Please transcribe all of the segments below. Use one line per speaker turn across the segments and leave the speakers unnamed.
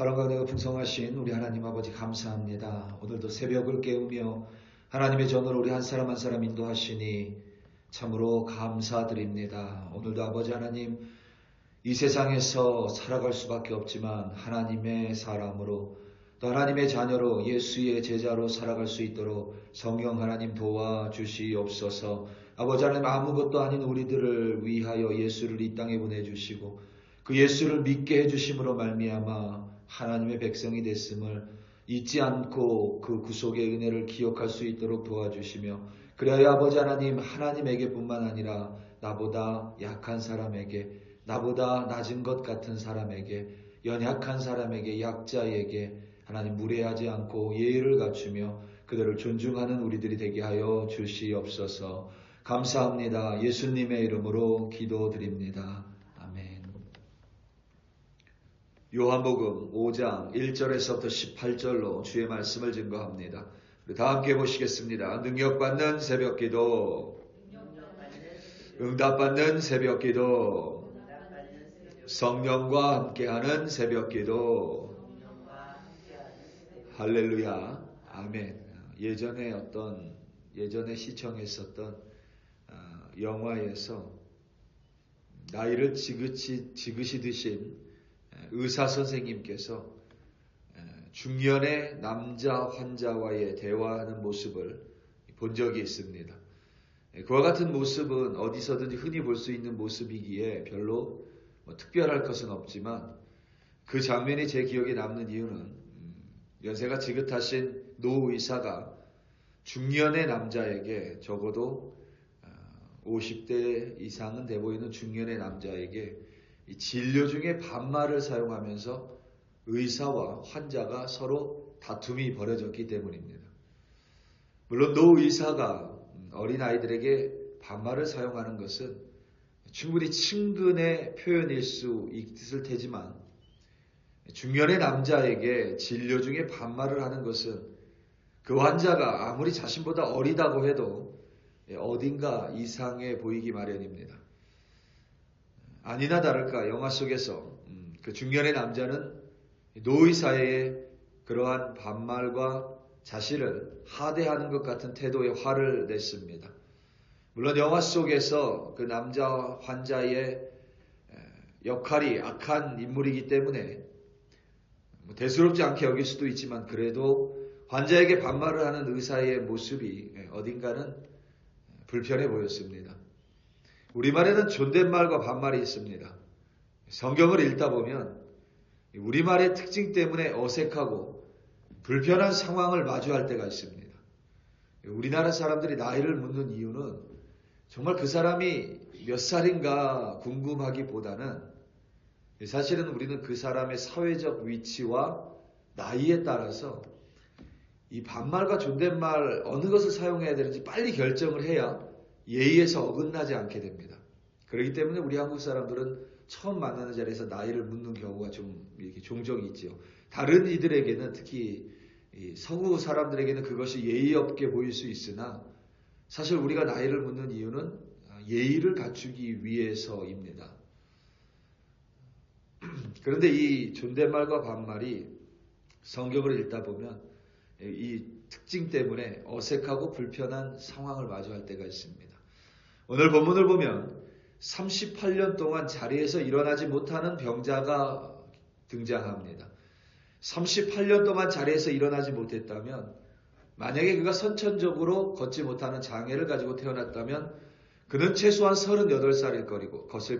사랑과 은혜가 풍성하신 우리 하나님 아버지 감사합니다. 오늘도 새벽을 깨우며 하나님의 전으로 우리 한 사람 한 사람 인도하시니 참으로 감사드립니다. 오늘도 아버지 하나님 이 세상에서 살아갈 수밖에 없지만 하나님의 사람으로 또 하나님의 자녀로 예수의 제자로 살아갈 수 있도록 성령 하나님 도와주시옵소서. 아버지 하나님 아무것도 아닌 우리들을 위하여 예수를 이 땅에 보내주시고 그 예수를 믿게 해주심으로 말미암아 하나님의 백성이 됐음을 잊지 않고 그 구속의 은혜를 기억할 수 있도록 도와주시며 그래야 아버지 하나님 하나님에게뿐만 아니라 나보다 약한 사람에게 나보다 낮은 것 같은 사람에게 연약한 사람에게 약자에게 하나님 무례하지 않고 예의를 갖추며 그들을 존중하는 우리들이 되게 하여 주시옵소서. 감사합니다. 예수님의 이름으로 기도드립니다. 아멘. 요한복음 5장 1절에서부터 18절로 주의 말씀을 증거합니다. 우리 다 함께 보시겠습니다. 능력받는 새벽기도, 응답받는 새벽기도, 성령과 함께하는 새벽기도. 할렐루야. 아멘. 예전에 시청했었던 영화에서 나이를 지그시 드신 의사 선생님께서 중년의 남자 환자와의 대화하는 모습을 본 적이 있습니다. 그와 같은 모습은 어디서든지 흔히 볼 수 있는 모습이기에 별로 특별할 것은 없지만 그 장면이 제 기억에 남는 이유는 연세가 지긋하신 노 의사가 중년의 남자에게 적어도 50대 이상은 돼 보이는 중년의 남자에게 진료 중에 반말을 사용하면서 의사와 환자가 서로 다툼이 벌어졌기 때문입니다. 물론 노 의사가 어린아이들에게 반말을 사용하는 것은 충분히 친근의 표현일 수 있을 테지만 중년의 남자에게 진료 중에 반말을 하는 것은 그 환자가 아무리 자신보다 어리다고 해도 어딘가 이상해 보이기 마련입니다. 아니나 다를까 영화 속에서 그 중년의 남자는 노의사의 그러한 반말과 자신을 하대하는 것 같은 태도에 화를 냈습니다. 물론 영화 속에서 그 남자 환자의 역할이 악한 인물이기 때문에 대수롭지 않게 여길 수도 있지만 그래도 환자에게 반말을 하는 의사의 모습이 어딘가는 불편해 보였습니다. 우리말에는 존댓말과 반말이 있습니다. 성경을 읽다 보면 우리말의 특징 때문에 어색하고 불편한 상황을 마주할 때가 있습니다. 우리나라 사람들이 나이를 묻는 이유는 정말 그 사람이 몇 살인가 궁금하기보다는 사실은 우리는 그 사람의 사회적 위치와 나이에 따라서 이 반말과 존댓말 어느 것을 사용해야 되는지 빨리 결정을 해야 예의에서 어긋나지 않게 됩니다. 그렇기 때문에 우리 한국 사람들은 처음 만나는 자리에서 나이를 묻는 경우가 좀 이렇게 종종 있죠. 다른 이들에게는 특히 서구 사람들에게는 그것이 예의 없게 보일 수 있으나 사실 우리가 나이를 묻는 이유는 예의를 갖추기 위해서입니다. 그런데 이 존댓말과 반말이 성경을 읽다 보면 이 특징 때문에 어색하고 불편한 상황을 마주할 때가 있습니다. 오늘 본문을 보면 38년 동안 자리에서 일어나지 못하는 병자가 등장합니다. 38년 동안 자리에서 일어나지 못했다면 만약에 그가 선천적으로 걷지 못하는 장애를 가지고 태어났다면 그는 최소한 38살일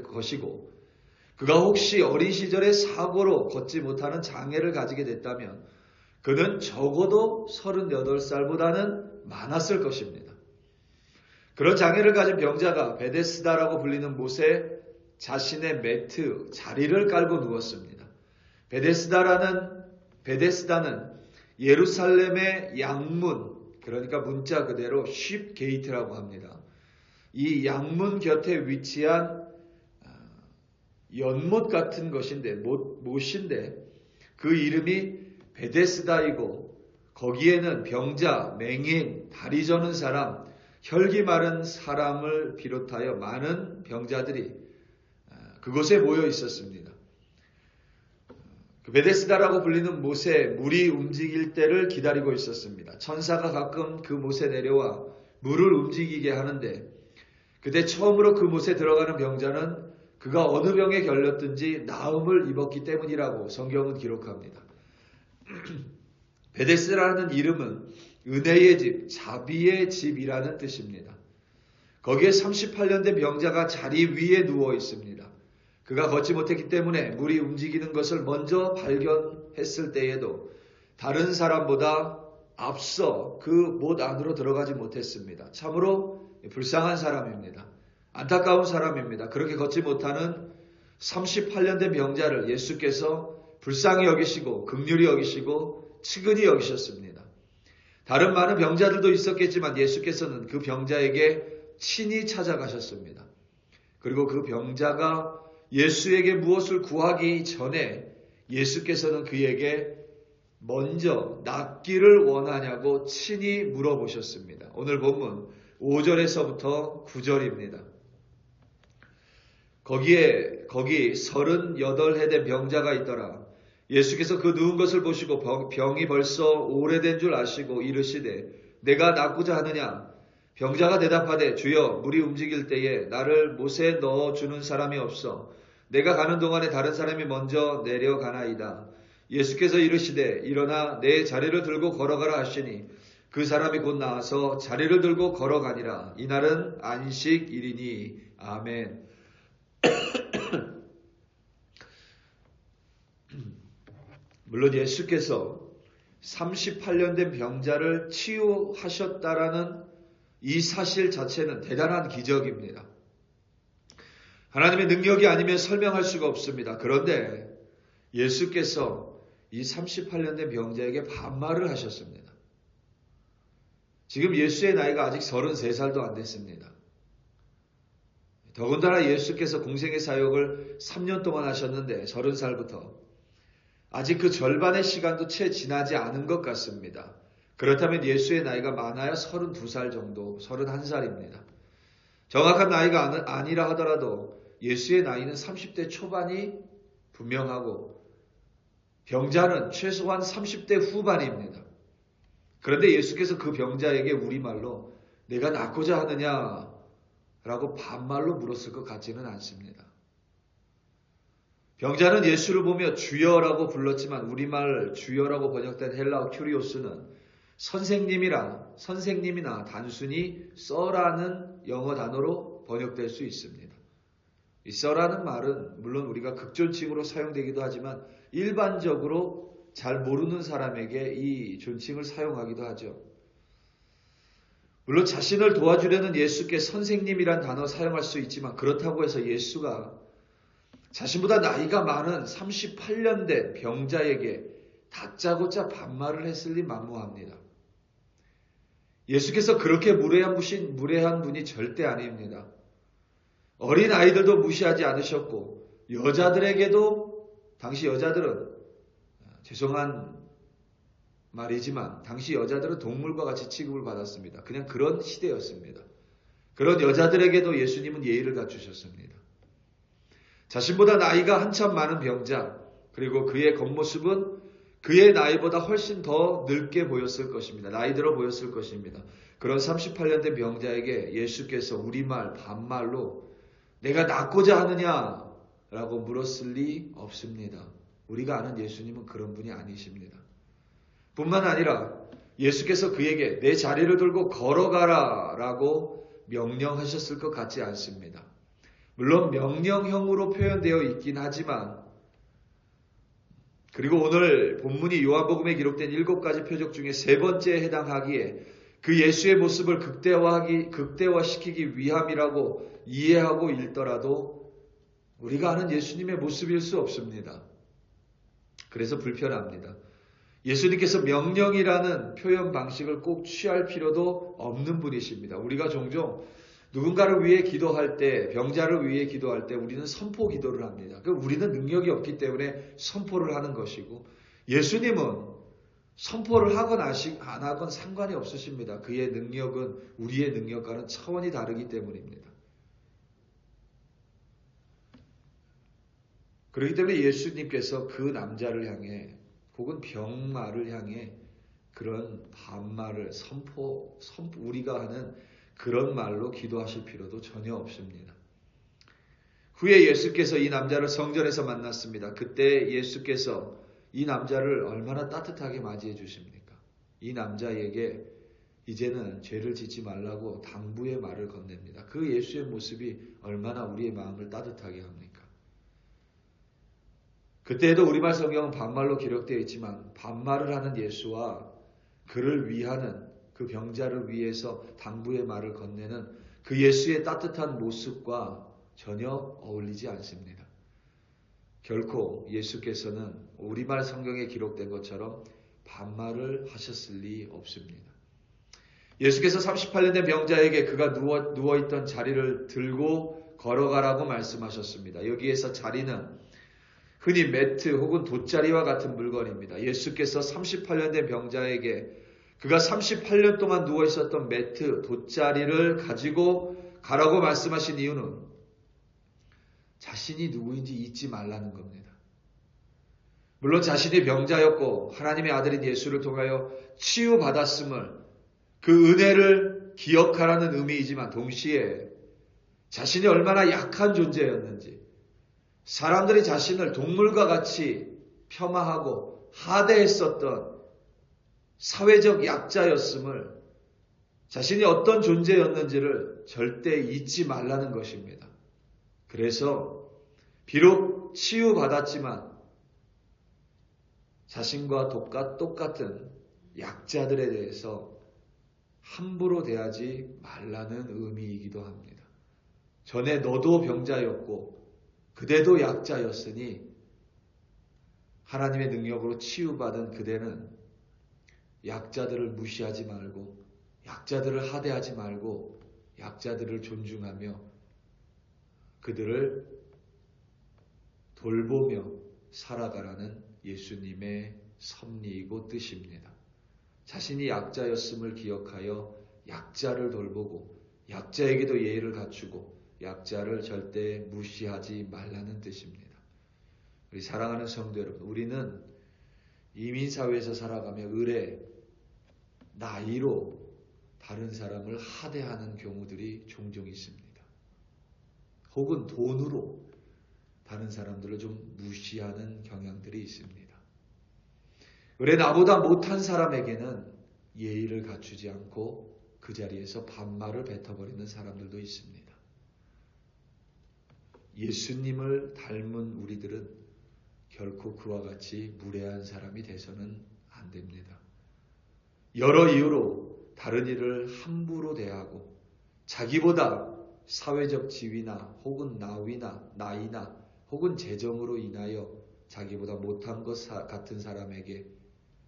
것이고 그가 혹시 어린 시절에 사고로 걷지 못하는 장애를 가지게 됐다면 그는 적어도 38살보다는 많았을 것입니다. 그런 장애를 가진 병자가 베데스다라고 불리는 못에 자신의 매트, 자리를 깔고 누웠습니다. 베데스다는 예루살렘의 양문, 그러니까 문자 그대로 쉽 게이트라고 합니다. 이 양문 곁에 위치한 연못 같은 것인데, 못인데 그 이름이 베데스다이고 거기에는 병자, 맹인, 다리 저는 사람, 혈기 마른 사람을 비롯하여 많은 병자들이 그곳에 모여 있었습니다. 그 베데스다라고 불리는 못에 물이 움직일 때를 기다리고 있었습니다. 천사가 가끔 그 못에 내려와 물을 움직이게 하는데 그때 처음으로 그 못에 들어가는 병자는 그가 어느 병에 걸렸든지 나음을 입었기 때문이라고 성경은 기록합니다. 베데스다라는 이름은 은혜의 집, 자비의 집이라는 뜻입니다. 거기에 38년 된 병자가 자리 위에 누워 있습니다. 그가 걷지 못했기 때문에 물이 움직이는 것을 먼저 발견했을 때에도 다른 사람보다 앞서 그 못 안으로 들어가지 못했습니다. 참으로 불쌍한 사람입니다. 안타까운 사람입니다. 그렇게 걷지 못하는 38년 된 병자를 예수께서 불쌍히 여기시고 긍휼히 여기시고 측은히 여기셨습니다. 다른 많은 병자들도 있었겠지만 예수께서는 그 병자에게 친히 찾아가셨습니다. 그리고 그 병자가 예수에게 무엇을 구하기 전에 예수께서는 그에게 먼저 낫기를 원하냐고 친히 물어보셨습니다. 오늘 본문 5절에서부터 9절입니다. 거기 38해 된 병자가 있더라. 예수께서 그 누운 것을 보시고 병이 벌써 오래된 줄 아시고 이르시되 내가 낫고자 하느냐? 병자가 대답하되 주여 물이 움직일 때에 나를 못에 넣어주는 사람이 없어 내가 가는 동안에 다른 사람이 먼저 내려가나이다. 예수께서 이르시되 일어나 내 자리를 들고 걸어가라 하시니 그 사람이 곧 나와서 자리를 들고 걸어가니라. 이날은 안식일이니. 아멘. 물론 예수께서 38년 된 병자를 치유하셨다라는 이 사실 자체는 대단한 기적입니다. 하나님의 능력이 아니면 설명할 수가 없습니다. 그런데 예수께서 이 38년 된 병자에게 반말을 하셨습니다. 지금 예수의 나이가 아직 33살도 안 됐습니다. 더군다나 예수께서 공생의 사역을 3년 동안 하셨는데 30살부터 아직 그 절반의 시간도 채 지나지 않은 것 같습니다. 그렇다면 예수의 나이가 많아야 32살 정도, 31살입니다. 정확한 나이가 아니라 하더라도 예수의 나이는 30대 초반이 분명하고 병자는 최소한 30대 후반입니다. 그런데 예수께서 그 병자에게 우리말로 내가 낫고자 하느냐? 라고 반말로 물었을 것 같지는 않습니다. 병자는 예수를 보며 주여라고 불렀지만 우리말 주여라고 번역된 헬라어 큐리오스는 선생님이나 단순히 써라는 영어 단어로 번역될 수 있습니다. 이 써라는 말은 물론 우리가 극존칭으로 사용되기도 하지만 일반적으로 잘 모르는 사람에게 이 존칭을 사용하기도 하죠. 물론 자신을 도와주려는 예수께 선생님이란 단어 사용할 수 있지만 그렇다고 해서 예수가 자신보다 나이가 많은 38년 된 병자에게 다짜고짜 반말을 했을 리 만무합니다. 예수께서 그렇게 무례한 분이 절대 아닙니다. 어린 아이들도 무시하지 않으셨고 여자들에게도 당시 여자들은 죄송한 말이지만 당시 여자들은 동물과 같이 취급을 받았습니다. 그냥 그런 시대였습니다. 그런 여자들에게도 예수님은 예의를 갖추셨습니다. 자신보다 나이가 한참 많은 병자 그리고 그의 겉모습은 그의 나이보다 훨씬 더 늙게 보였을 것입니다. 나이 들어 보였을 것입니다. 그런 38년 된 병자에게 예수께서 우리말 반말로 내가 낫고자 하느냐? 라고 물었을 리 없습니다. 우리가 아는 예수님은 그런 분이 아니십니다. 뿐만 아니라 예수께서 그에게 내 자리를 들고 걸어가라 라고 명령하셨을 것 같지 않습니다. 물론 명령형으로 표현되어 있긴 하지만 그리고 오늘 본문이 요한복음에 기록된 7가지 표적 중에 3번째에 해당하기에 그 예수의 모습을 극대화시키기 위함이라고 이해하고 읽더라도 우리가 아는 예수님의 모습일 수 없습니다. 그래서 불편합니다. 예수님께서 명령이라는 표현 방식을 꼭 취할 필요도 없는 분이십니다. 우리가 종종 누군가를 위해 기도할 때, 병자를 위해 기도할 때 우리는 선포 기도를 합니다. 우리는 능력이 없기 때문에 선포를 하는 것이고 예수님은 선포를 하건 안 하건 상관이 없으십니다. 그의 능력은 우리의 능력과는 차원이 다르기 때문입니다. 그렇기 때문에 예수님께서 그 남자를 향해 혹은 병마를 향해 그런 반말을 우리가 하는 그런 말로 기도하실 필요도 전혀 없습니다. 후에 예수께서 이 남자를 성전에서 만났습니다. 그때 예수께서 이 남자를 얼마나 따뜻하게 맞이해 주십니까? 이 남자에게 이제는 죄를 짓지 말라고 당부의 말을 건넵니다. 그 예수의 모습이 얼마나 우리의 마음을 따뜻하게 합니까? 그때에도 우리말 성경은 반말로 기록되어 있지만 반말을 하는 예수와 그를 위하는 그 병자를 위해서 당부의 말을 건네는 그 예수의 따뜻한 모습과 전혀 어울리지 않습니다. 결코 예수께서는 우리말 성경에 기록된 것처럼 반말을 하셨을 리 없습니다. 예수께서 38년 된 병자에게 그가 누워있던 자리를 들고 걸어가라고 말씀하셨습니다. 여기에서 자리는 흔히 매트 혹은 돗자리와 같은 물건입니다. 예수께서 38년 된 병자에게 그가 38년 동안 누워있었던 매트, 돗자리를 가지고 가라고 말씀하신 이유는 자신이 누구인지 잊지 말라는 겁니다. 물론 자신이 병자였고 하나님의 아들인 예수를 통하여 치유받았음을 그 은혜를 기억하라는 의미이지만 동시에 자신이 얼마나 약한 존재였는지 사람들이 자신을 동물과 같이 폄하하고 하대했었던 사회적 약자였음을 자신이 어떤 존재였는지를 절대 잊지 말라는 것입니다. 그래서 비록 치유받았지만 자신과 똑같은 약자들에 대해서 함부로 대하지 말라는 의미이기도 합니다. 전에 너도 병자였고 그대도 약자였으니 하나님의 능력으로 치유받은 그대는 약자들을 무시하지 말고 약자들을 하대하지 말고 약자들을 존중하며 그들을 돌보며 살아가라는 예수님의 섭리이고 뜻입니다. 자신이 약자였음을 기억하여 약자를 돌보고 약자에게도 예의를 갖추고 약자를 절대 무시하지 말라는 뜻입니다. 우리 사랑하는 성도 여러분, 우리는 이민사회에서 살아가며 을에 나이로 다른 사람을 하대하는 경우들이 종종 있습니다. 혹은 돈으로 다른 사람들을 좀 무시하는 경향들이 있습니다. 그래 나보다 못한 사람에게는 예의를 갖추지 않고 그 자리에서 반말을 뱉어버리는 사람들도 있습니다. 예수님을 닮은 우리들은 결코 그와 같이 무례한 사람이 돼서는 안 됩니다. 여러 이유로 다른 이를 함부로 대하고 자기보다 사회적 지위나 혹은 나이나 혹은 재정으로 인하여 자기보다 못한 것 같은 사람에게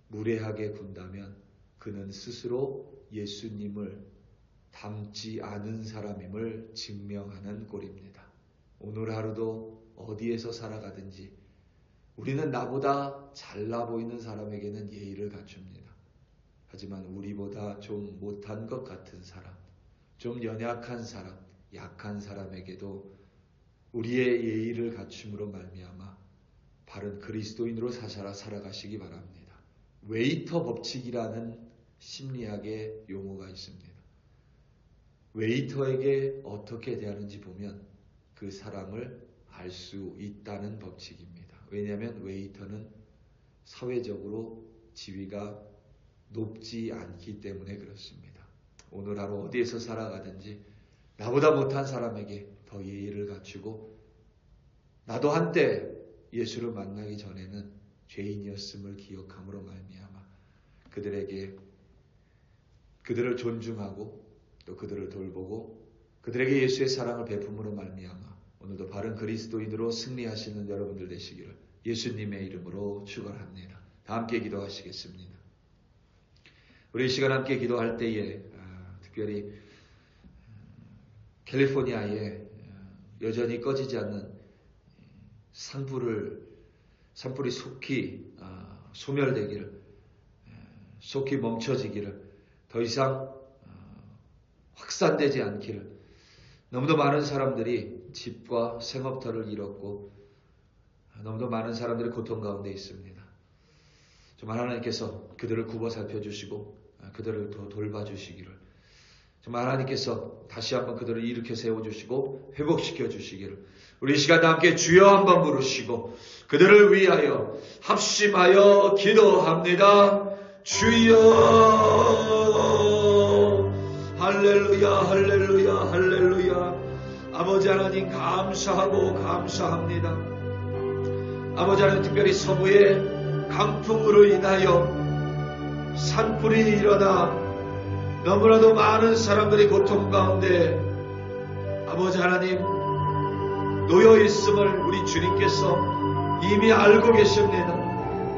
무례하게 군다면 그는 스스로 예수님을 닮지 않은 사람임을 증명하는 꼴입니다. 오늘 하루도 어디에서 살아가든지 우리는 나보다 잘나 보이는 사람에게는 예의를 갖춥니다. 하지만 우리보다 좀 못한 것 같은 사람, 좀 연약한 사람, 약한 사람에게도 우리의 예의를 갖춤으로 말미암아 바른 그리스도인으로 살아가시기 바랍니다. 웨이터 법칙이라는 심리학의 용어가 있습니다. 웨이터에게 어떻게 대하는지 보면 그 사람을 알 수 있다는 법칙입니다. 왜냐하면 웨이터는 사회적으로 지위가 높지 않기 때문에 그렇습니다. 오늘 하루 어디에서 살아가든지 나보다 못한 사람에게 더 예의를 갖추고 나도 한때 예수를 만나기 전에는 죄인이었음을 기억함으로 말미암아 그들을 존중하고 또 그들을 돌보고 그들에게 예수의 사랑을 베품으로 말미암아 오늘도 바른 그리스도인으로 승리하시는 여러분들 되시기를 예수님의 이름으로 축원합니다. 다 함께 기도하시겠습니다. 우리 이 시간 함께 기도할 때에 특별히 캘리포니아에 여전히 꺼지지 않는 산불이 속히 소멸되기를, 속히 멈춰지기를, 더 이상 확산되지 않기를, 너무도 많은 사람들이 집과 생업터를 잃었고 너무도 많은 사람들이 고통 가운데 있습니다. 정말 하나님께서 그들을 굽어 살펴주시고 그들을 더 돌봐주시기를, 정말 하나님께서 다시 한번 그들을 일으켜 세워주시고 회복시켜 주시기를, 우리 이 시간 함께 주여 한번 부르시고 그들을 위하여 합심하여 기도합니다. 주여. 할렐루야, 할렐루야, 할렐루야. 아버지 하나님 감사하고 감사합니다. 아버지 하나님, 특별히 서부의 강풍으로 인하여 산불이 일어나 너무나도 많은 사람들이 고통 가운데 아버지 하나님 놓여 있음을 우리 주님께서 이미 알고 계십니다.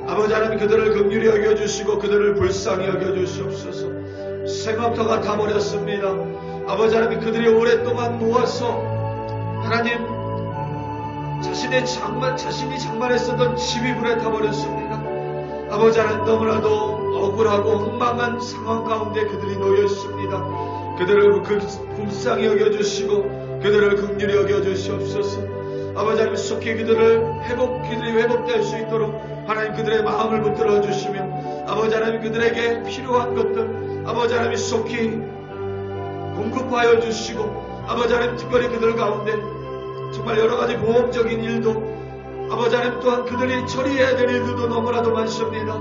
아버지 하나님, 그들을 긍휼히 여겨주시고 그들을 불쌍히 여겨주시옵소서. 생업터가 다 버렸습니다. 아버지 하나님, 그들이 오랫동안 모아서 하나님 자신이 장만했었던 집이 불에 타버렸습니다. 아버지 하나님, 너무나도 억울하고 엉망한 상황 가운데 그들이 놓여 있습니다. 그들을 불쌍히 여겨주시고 그들을 긍휼히 여겨주시옵소서. 아버지 하나님, 속히 그들이 회복될 수 있도록 하나님 그들의 마음을 붙들어 주시며, 아버지 하나님 그들에게 필요한 것들 아버지 하나님 속히 공급하여 주시고, 아버지 하나님 특별히 그들 가운데 정말 여러가지 보험적인 일도 아버지 하나님, 또한 그들이 처리해야 될 일들도 너무나도 많습니다.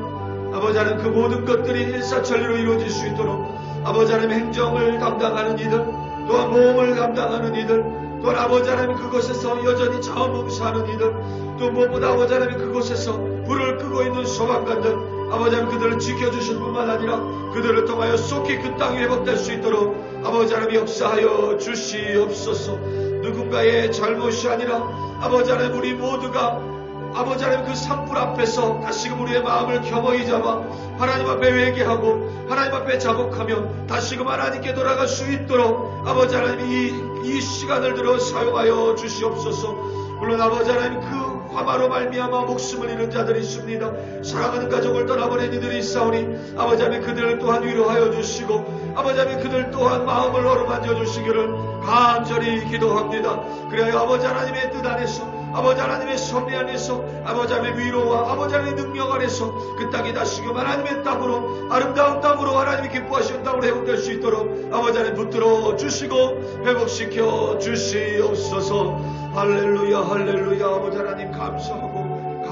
아버지 하나님, 그 모든 것들이 일사천리로 이루어질 수 있도록 아버지 하나님 행정을 담당하는 이들, 또한 모험을 담당하는 이들, 또한 아버지 하나님 그곳에서 여전히 자원봉사하는 이들, 또 무엇보다 아버지 하나님 그곳에서 불을 끄고 있는 소방관들, 아버지 하나님 그들을 지켜주실 뿐만 아니라 그들을 통하여 속히 그 땅이 회복될 수 있도록 아버지 하나님 역사하여 주시옵소서. 누군가의 잘못이 아니라 아버지 하나님, 우리 모두가 아버지 하나님 그 산불 앞에서 다시금 우리의 마음을 겸허히 잡아 하나님 앞에 회개하고 하나님 앞에 자복하며 다시금 하나님께 돌아갈 수 있도록 아버지 하나님 이 시간을 들어 사용하여 주시옵소서. 물론 아버지 하나님 그 화마로 말미암아 목숨을 잃은 자들이 있습니다. 사랑하는 가족을 떠나버린 이들이 있사오니 아버지 하나님 그들을 또한 위로하여 주시고 아버지 하나님 그들 또한 마음을 어루만져 주시기를 간절히 기도합니다. 그래야 아버지 하나님의 뜻 안에서 아버지 하나님의 섭리 안에서 아버지 하나님의 위로와 아버지 하나님의 능력 안에서 그 땅이 다시금 하나님의 땅으로 아름다운 땅으로 하나님이 기뻐하시는 땅으로 회복될 수 있도록 아버지 하나님 붙들어 주시고 회복시켜 주시옵소서. 할렐루야, 할렐루야. 아버지 하나님 감사하고